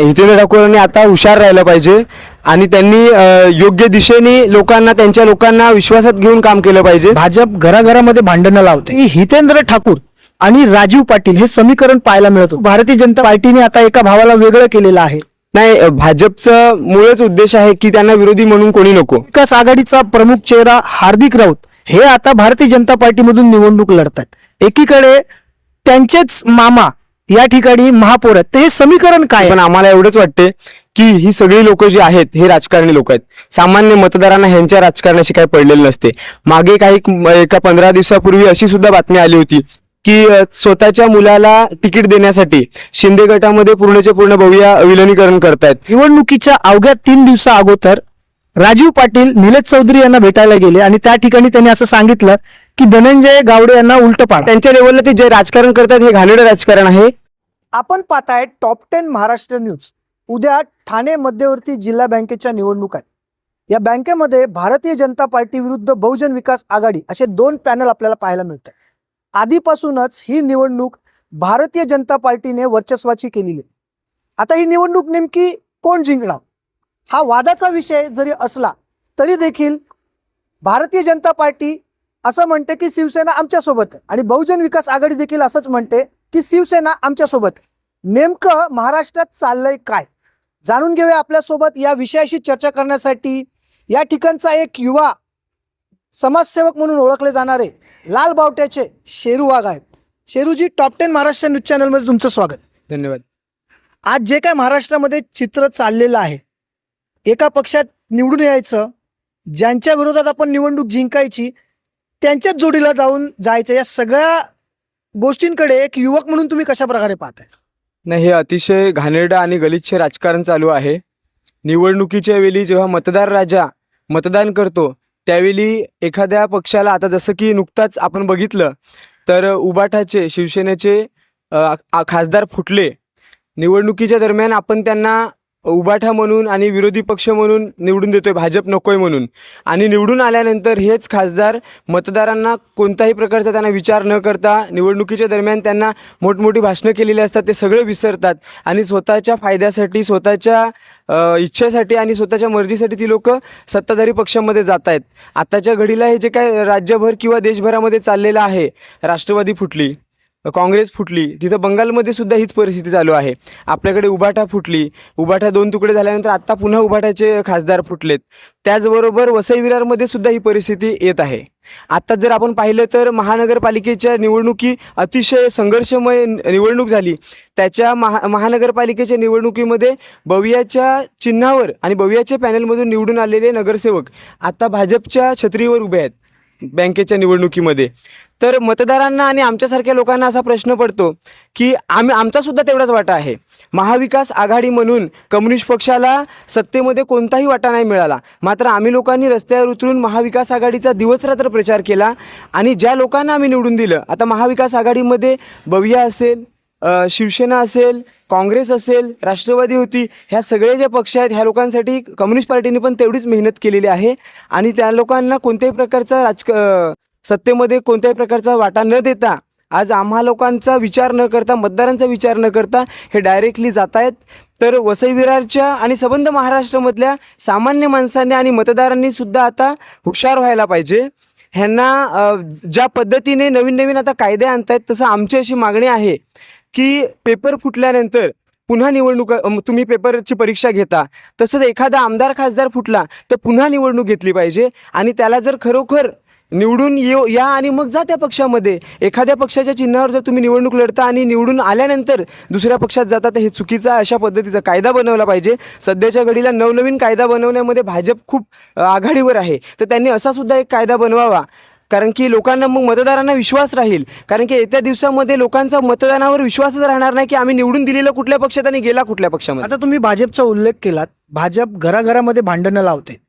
हितेंद्र ठाकूरांनी आता हुशार राहायला पाहिजे आणि त्यांनी योग्य दिशेने त्यांच्या लोकांना विश्वासात घेऊन काम केलं पाहिजे. भाजप घराघरामध्ये भांडणं लावते. हितेंद्र ठाकूर आणि राजीव पाटील हे समीकरण पाहायला मिळतं. भारतीय जनता पार्टीने आता एका भावाला वेगळं केलेलं आहे. नाही, भाजपचा मूळच उद्देश आहे की त्यांना विरोधी म्हणून कोणी नको. विकास आघाडीचा प्रमुख चेहरा हार्दिक राऊत हे आता भारतीय जनता पार्टीमधून निवडणूक लढतात. एकीकडे त्यांचेच मामा या ठिकाणी महापौर आहेत. तर हे समीकरण काय आहे? पण आम्हाला एवढंच वाटते की ही सगळी लोक जी आहेत हे राजकारणी लोक आहेत. सामान्य मतदारांना ह्यांच्या राजकारणाशी काही पडलेलं नसते. मागे एका 15 दिवसापूर्वी अशी सुद्धा बातमी आली होती की स्वतःच्या मुलाला तिकीट देण्यासाठी शिंदे गटामध्ये पूर्णचे पूर्ण भव्य विलिनीकरण करतायत. निवडणुकीच्या अवघ्या 3 दिवसा अगोदर राजीव पाटील निलेश चौधरी यांना भेटायला गेले आणि त्या ठिकाणी त्यांनी असं सांगितलं की धनंजय गावडे यांना उलट पाडा. त्यांच्या लेवलला ते जे राजकारण करतात हे घाणेरडं राजकारण आहे. आपण पाहताय टॉप 10 महाराष्ट्र न्यूज. उद्या ठाणे मध्यवर्ती जिल्हा बँकेच्या निवडणूक आहेत. या बँकेमध्ये भारतीय जनता पार्टी विरुद्ध बहुजन विकास आघाडी असे 2 पॅनल आपल्याला पाहायला मिळतात. आधीपासूनच ही निवडणूक भारतीय जनता पार्टीने वर्चस्वाची केलेली. आता ही निवडणूक नेमकी कोण जिंकणार हा वादाचा विषय जरी असला तरी देखील भारतीय जनता पार्टी असं म्हणते की शिवसेना आमच्यासोबत आहे आणि बहुजन विकास आघाडी देखील असंच म्हणते की शिवसेना आमच्यासोबत. नेमकं महाराष्ट्रात चाललंय काय जाणून घेऊया. आपल्यासोबत या विषयाशी चर्चा करण्यासाठी या ठिकाणचा एक युवा समाजसेवक म्हणून ओळखले जाणारे लाल बावट्याचे शेरू वाघ आहेत. शेरूजी, टॉप 10 महाराष्ट्र न्यूज चॅनलमध्ये तुमचं स्वागत. धन्यवाद. आज जे काय महाराष्ट्रामध्ये चित्र चाललेलं आहे, एका पक्षात निवडून यायचं, ज्यांच्या विरोधात आपण निवडणूक जिंकायची त्यांच्याच जोडीला जायचं, या सगळ्या गोष्टींकडे एक युवक म्हणून तुम्ही कशा प्रकारे पाहताय? नाही, हे अतिशय घाणेरडं आणि गलिच्छ राजकारण चालू आहे. निवडणुकीच्या वेळी जेव्हा मतदार राजा मतदान करतो त्यावेळी एखाद्या पक्षाला, आता जसं की नुकताच आपण बघितलं तर उबाठाचे शिवसेनेचे खासदार फुटले. निवडणुकीच्या दरम्यान आपण त्यांना उबाठा म्हणून आणि विरोधी पक्ष म्हणून निवडून देतोय, भाजप नकोय म्हणून. आणि निवडून आल्यानंतर हेच खासदार मतदारांना कोणताही प्रकारचा त्यांना विचार न करता निवडणुकीच्या दरम्यान त्यांना मोठमोठी भाषणं केलेली असतात, ते सगळं विसरतात आणि स्वतःच्या फायद्यासाठी, स्वतःच्या इच्छेसाठी आणि स्वतःच्या मर्जीसाठी ती लोक सत्ताधारी पक्षामध्ये जात आहेत. आताच्या घडीला हे जे काय राज्यभर किंवा देशभरामध्ये चाललेलं आहे, राष्ट्रवादी फुटली, काँग्रेस फुटली, तिथं बंगालमध्ये सुद्धा हीच परिस्थिती चालू आहे. आपल्याकडे उबाठा फुटली, उबाठा 2 तुकडे झाल्यानंतर आत्ता पुन्हा उबाठाचे खासदार फुटलेत. त्याचबरोबर वसई विरारमध्ये सुद्धा ही परिस्थिती येत आहे. आत्ता जर आपण पाहिलं तर महानगरपालिकेच्या निवडणुकी अतिशय संघर्षमय निवडणूक झाली. त्याच्या महानगरपालिकेच्या निवडणुकीमध्ये बवियाच्या चिन्हावर आणि बवियाच्या पॅनलमधून निवडून आलेले नगरसेवक आता भाजपच्या छत्रीवर उभे आहेत बँकेच्या निवडणुकीमध्ये. तर मतदारांना आणि आमच्यासारख्या लोकांना असा प्रश्न पडतो की आमचा सुद्धा तेवढाच वाटा आहे. महाविकास आघाडी म्हणून कम्युनिस्ट पक्षाला सत्तेमध्ये कोणताही वाटा नाही मिळाला, मात्र आम्ही लोकांनी रस्त्यावर उतरून महाविकास आघाडीचा दिवसरात्र प्रचार केला आणि ज्या लोकांना आम्ही निवडून दिलं, आता महाविकास आघाडीमध्ये बविया असेल, शिवसेना असेल, काँग्रेस असेल, राष्ट्रवादी होती, ह्या सगळे जे पक्ष आहेत ह्या लोकांसाठी कम्युनिस्ट पार्टीने पण तेवढीच मेहनत केलेली आहे आणि त्या लोकांना कोणत्याही प्रकारचा सत्तेमध्ये कोणत्याही प्रकारचा वाटा न देता आज आम्हा लोकांचा विचार न करता, मतदारांचा विचार न करता हे डायरेक्टली जात आहेत. तर वसई विरारच्या आणि संबंध महाराष्ट्रामधल्या सामान्य माणसांनी आणि मतदारांनी सुद्धा आता हुशार व्हायला पाहिजे. ह्यांना ज्या पद्धतीने नवीन आता कायदे आणतायत, तसं आमची अशी मागणी आहे की पेपर फुटल्यानंतर पुन्हा निवडणूक, तुम्ही पेपरची परीक्षा घेता तसंच एखादा आमदार खासदार फुटला तर पुन्हा निवडणूक घेतली पाहिजे आणि त्याला जर खरोखर निवडून या आणि मग जा त्या पक्षामध्ये. एखाद्या पक्षाच्या चिन्हावर जर तुम्ही निवडणूक लढता आणि निवडून आल्यानंतर दुसऱ्या पक्षात जाता तर हे चुकीचा अशा पद्धतीचा कायदा बनवला पाहिजे. सध्याच्या घडीला नवनवीन कायदा बनवण्यामध्ये भाजप खूप आघाडीवर आहे, तर त्यांनी असा सुद्धा एक कायदा बनवावा, कारण की लोकांना मग मतदारांना विश्वास राहील. कारण की येत्या दिवसामध्ये लोकांचा मतदानावर विश्वासच राहणार नाही की आम्ही निवडून दिलेलं कुठल्या पक्षात आणि गेला कुठल्या पक्षामध्ये. आता तुम्ही भाजपचा उल्लेख केलात. भाजप घराघरामध्ये भांडणं लावते.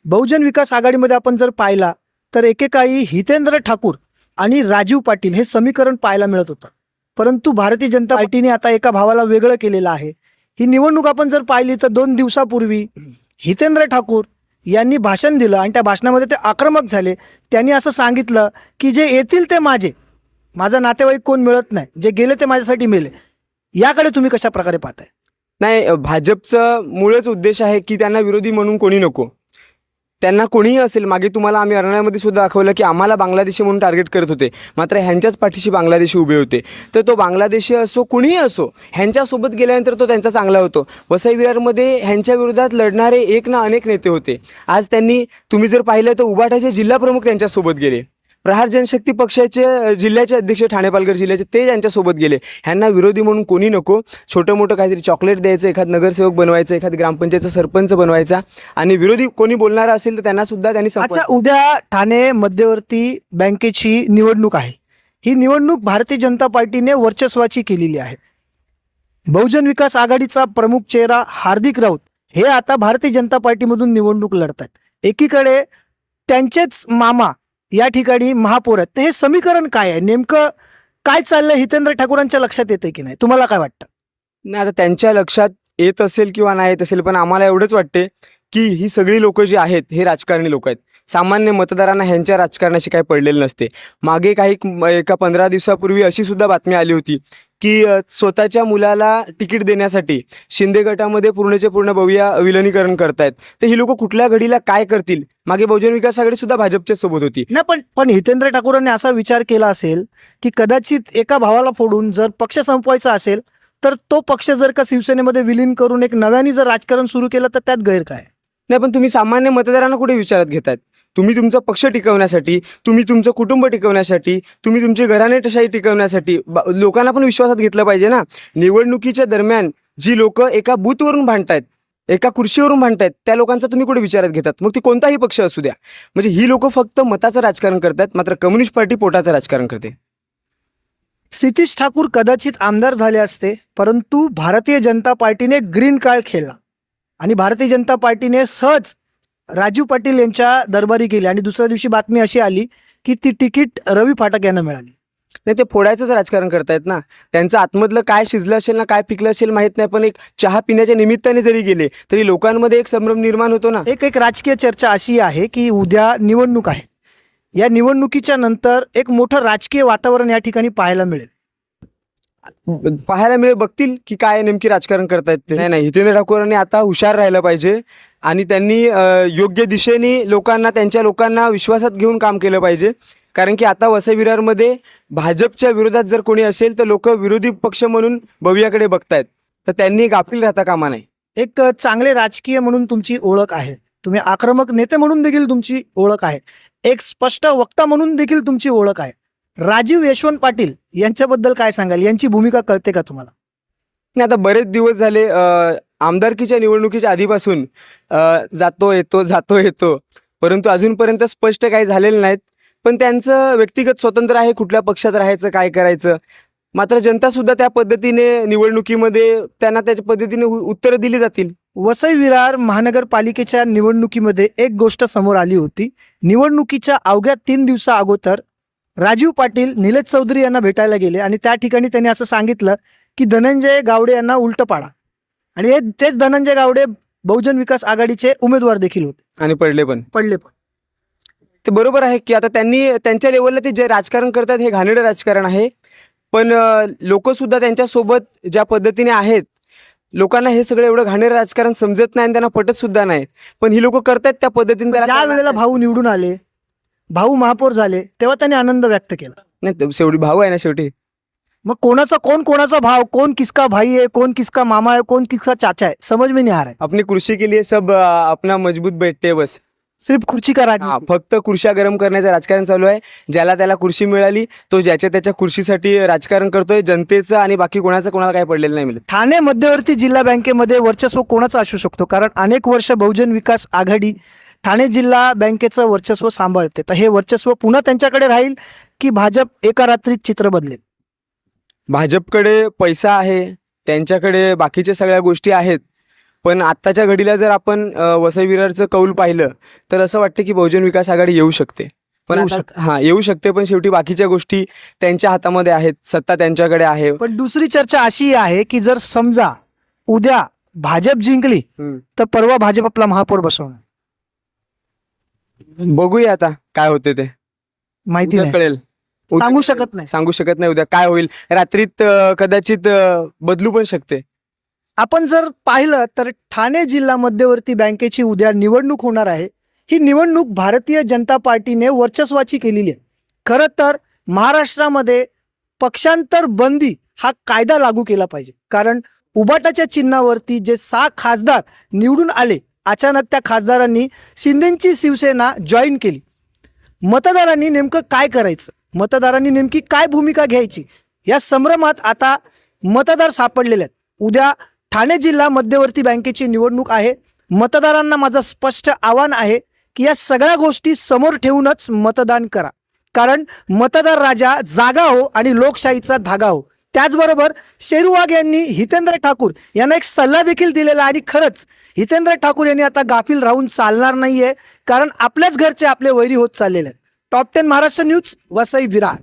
बहुजन विकास आघाडीमध्ये आपण जर पाहिला तर एकेकाळी हितेंद्र ठाकूर आणि राजीव पाटील हे समीकरण पाहायला मिळत होतं. परंतु भारतीय जनता पार्टीने आता एका भावाला वेगळं केलेलं आहे. ही निवडणूक आपण जर पाहिली तर 2 दिवसापूर्वी हितेंद्र ठाकूर यांनी भाषण दिलं आणि त्या भाषणामध्ये ते आक्रमक झाले. त्यांनी असं सांगितलं की जे येतील ते माझा नातेवाईक कोण मिळत नाही, जे गेले ते माझ्यासाठी मेले. याकडे तुम्ही कशा प्रकारे पाहताय? नाही, भाजपचं मूळच उद्देश आहे की त्यांना विरोधी म्हणून कोणी नको. त्यांना कोणीही असेल, मागे तुम्हाला आम्ही अरण्यामध्ये सुद्धा दाखवलं की आम्हाला बांगलादेशी म्हणून टार्गेट करत होते, मात्र ह्यांच्याच पाठीशी बांगलादेशी उभे होते. तर तो बांगलादेशी असो कुणीही असो, ह्यांच्यासोबत गेल्यानंतर तो त्यांचा चांगला होतो. वसई विरारमध्ये ह्यांच्या विरोधात लढणारे एक ना अनेक नेते होते. आज त्यांनी, तुम्ही जर पाहिलं तर उबाटाचे जिल्हा प्रमुख त्यांच्यासोबत गेले. प्रहार जनशक्ती पक्षाचे जिल्ह्याचे अध्यक्ष ठाणे पालघर जिल्ह्याचे ते त्यांच्यासोबत गेले. ह्यांना विरोधी म्हणून कोणी नको. छोटं मोठं काहीतरी चॉकलेट द्यायचं, एखाद नगरसेवक बनवायचं, एखाद ग्रामपंचायतचा सरपंच बनवायचा, आणि विरोधी कोणी बोलणारा असेल तर त्यांना सुद्धा त्यांनी अच्छा, उद्या ठाणे मध्यवर्ती बँकेची निवडणूक आहे. ही निवडणूक भारतीय जनता पार्टीने वर्चस्वाची केलेली आहे. बहुजन विकास आघाडीचा प्रमुख चेहरा हार्दिक राऊत हे आता भारतीय जनता पार्टीमधून निवडणूक लढतात. एकीकडे त्यांचेच मामा या ठिकाणी महापौर आहेत. तर हे समीकरण काय आहे, नेमकं काय चाललंय, हितेंद्र ठाकूरांच्या लक्षात येते की नाही, तुम्हाला काय वाटतं? नाही, आता त्यांच्या लक्षात येत असेल किंवा नाही येत असेल, पण आम्हाला एवढंच वाटते की ही सगळी लोकं जी आहेत हे राजकारणी लोक आहेत. सामान्य मतदारांना ह्यांच्या राजकारणाशी काही पडलेलं नसते. मागे एका 15 दिवसापूर्वी अशी सुद्धा बातमी आली होती की स्वतःच्या मुलाला तिकीट देण्यासाठी शिंदे गटामध्ये पूर्णचे पूर्ण भव्य विलिनीकरण करतायत. तर ही लोक कुठल्या घडीला काय करतील? मागे बहुजन विकास आघाडी सुद्धा भाजपच्या सोबत होती. नाही, पण हितेंद्र ठाकूरांनी असा विचार केला असेल की कदाचित एका भावाला फोडून जर पक्ष संपवायचा असेल तर तो पक्ष जर का शिवसेनेमध्ये विलीन करून एक नव्याने जर राजकारण सुरू केलं तर त्यात गैर काय? नाही, पण तुम्ही सामान्य मतदारांना कुठे विचारात घेतायत? तुम्ही तुमचा पक्ष टिकवण्यासाठी, तुम्ही तुमचं कुटुंब टिकवण्यासाठी, तुम्ही तुमची घराणेशाही टिकवण्यासाठी लोकांना पण विश्वासात घेतलं पाहिजे ना. निवडणुकीच्या दरम्यान जी लोक एका बूथवरून भांडतायत, एका खुर्चीवरून भांडतायत, त्या लोकांचा तुम्ही कुठे विचारात घेतात? मग ती कोणताही पक्ष असू द्या. म्हणजे ही लोक फक्त मताचं राजकारण करतात, मात्र कम्युनिस्ट पार्टी पोटाचं राजकारण करते. क्षितिज ठाकूर कदाचित आमदार झाले असते, परंतु भारतीय जनता पार्टीने ग्रीन कार्ड खेळला आणि भारतीय जनता पार्टीने सहज राजू पाटील यांच्या दरबारी केली आणि दुसऱ्या दिवशी बातमी अशी आली की ती तिकीट रवी फाटक यांना मिळाली. नाही, ते फोडायचंच राजकारण करतायत ना. त्यांचं आतमधलं काय शिजलं असेल ना, काय पिकलं असेल माहीत नाही, पण एक चहा पिण्याच्या निमित्ताने जरी गेले तरी लोकांमध्ये एक संभ्रम निर्माण होतो ना. एक राजकीय चर्चा अशी आहे की उद्या निवडणूक आहे. या निवडणुकीच्या नंतर एक मोठं राजकीय वातावरण या ठिकाणी पाहायला मिळेल. बघतील की काय नेमकी राजकारण करतायत ते. नाही, हितेंद्र ठाकूरांनी आता हुशार राहिलं पाहिजे आणि त्यांनी योग्य दिशेने त्यांच्या लोकांना विश्वासात घेऊन काम केलं पाहिजे. कारण की आता वसई विरारमध्ये भाजपच्या विरोधात जर कोणी असेल तर लोक विरोधी पक्ष म्हणून भव्याकडे बघतायत. तर त्यांनी गाफील राहता कामा नये. एक चांगले राजकीय म्हणून तुमची ओळख आहे, तुम्ही आक्रमक नेते म्हणून देखील तुमची ओळख आहे, एक स्पष्ट वक्ता म्हणून देखील तुमची ओळख आहे. राजीव यशवंत पाटील यांच्याबद्दल काय सांगाल? यांची भूमिका कळते का तुम्हाला? नाही, आता बरेच दिवस झाले आमदारकीच्या निवडणुकीच्या आधीपासून जातो येतो, परंतु अजूनपर्यंत स्पष्ट काही झालेलं नाहीत. पण त्यांचं व्यक्तिगत स्वतंत्र आहे, कुठल्या पक्षात राहायचं, काय करायचं. मात्र जनता सुद्धा त्या पद्धतीने निवडणुकीमध्ये त्यांना त्याच्या पद्धतीने उत्तरं दिली जातील. वसई विरार महानगरपालिकेच्या निवडणुकीमध्ये एक गोष्ट समोर आली होती. निवडणुकीच्या अवघ्या 3 दिवसा अगोदर राजीव पाटील निलेश चौधरी यांना भेटायला गेले आणि त्या ठिकाणी त्यांनी असं सांगितलं की धनंजय गावडे यांना उलट पाडा. आणि हे तेच धनंजय गावडे बहुजन विकास आघाडीचे उमेदवार देखील होते आणि पडले पण. ते बरोबर आहे की आता त्यांनी त्यांच्या लेवलला ते जे राजकारण करतात हे घाणेरडं राजकारण आहे. पण लोक सुद्धा त्यांच्यासोबत ज्या पद्धतीने आहेत, लोकांना हे सगळं एवढं घाणेरडं राजकारण समजत नाही आणि त्यांना पटत सुद्धा नाही. पण ही लोक करतात त्या पद्धतीने. ज्या वेळेला भाऊ निवडून आले, भाऊ महापौर झाले, तेव्हा त्यांनी आनंद व्यक्त केला. नाही, शेवटी भाऊ आहे ना शेवटी. मग कोणाचा भाव, कौन किसका भाई है, कौन किसका मामा है, कौन किसका चाचा है, समझ में नहीं आ रहा है. अपनी कुर्सी के लिए सब अपना मजबूत बैठते हैं बस. सिर्फ खुर्ची का राजनीति. फक्त कुर्स्या गरम करण्याचं राजकारण चालू आहे. ज्याला त्याला कुर्सी मिळाली तो ज्याच्या त्याच्या कुर्सीसाठी राजकारण करतोय. जनतेचं आणि बाकी कोणाला काही पडलेलं नाही मिळत. ठाणे मध्यवर्ती जिल्हा बँकेमध्ये वर्चस्व कोणाचं असू शकतो? कारण अनेक वर्ष बहुजन विकास आघाडी ठाणे जिल्हा बँकेचं वर्चस्व सांभाळते. तर हे वर्चस्व पुन्हा त्यांच्याकडे राहील की भाजप एका रात्रीत चित्र बदलेल? भाजपकडे पैसा आहे, त्यांच्याकडे बाकीच्या सगळ्या गोष्टी आहेत. पण आत्ताच्या घडीला जर आपण वसई विरारचं कौल पाहिलं तर असं वाटतं की बहुजन विकास आघाडी येऊ शकते. पण येऊ शकते, पण शेवटी बाकीच्या गोष्टी त्यांच्या हातामध्ये आहेत, सत्ता त्यांच्याकडे आहे. पण दुसरी चर्चा अशी आहे की जर समजा उद्या भाजप जिंकली तर परवा भाजप आपला महापौर बसवणार. बघूया आता काय होते ते, माहिती नाही, कळेल. सांगू शकत नाही उद्या काय होईल. रात्रीत कदाचित बदलू पण शकते. आपण जर पाहिलं तर ठाणे जिल्हा मध्यवर्ती बँकेची उद्या निवडणूक होणार आहे. ही निवडणूक भारतीय जनता पार्टीने वर्चस्वाची केलेली आहे. खरं तर महाराष्ट्रामध्ये पक्षांतर बंदी हा कायदा लागू केला पाहिजे, कारण उबाटाच्या चिन्हावरती जे 6 खासदार निवडून आले, अचानक त्या खासदारांनी शिंदेची शिवसेना जॉईन केली. मतदारांनी नेमकं काय करायचं, मतदारांनी नेमकी काय भूमिका घ्यायची, या संभ्रमात आता मतदार सापडलेले आहेत. उद्या ठाणे जिल्हा मध्यवर्ती बँकेची निवडणूक आहे. मतदारांना माझं स्पष्ट आव्हान आहे की या सगळ्या गोष्टी समोर ठेवूनच मतदान करा, कारण मतदार राजा जागा हो आणि लोकशाहीचा धागा हो. त्याचबरोबर शेरू वाघ यांनी हितेंद्र ठाकूर यांना एक सल्ला देखील दिलेला आहे आणि खरंच हितेंद्र ठाकूर यांनी आता गाफील राहून चालणार नाहीये, कारण आपल्याच घरचे आपले वैरी होत चाललेले आहेत. Top 10 Maharashtra news, Vasai Virar.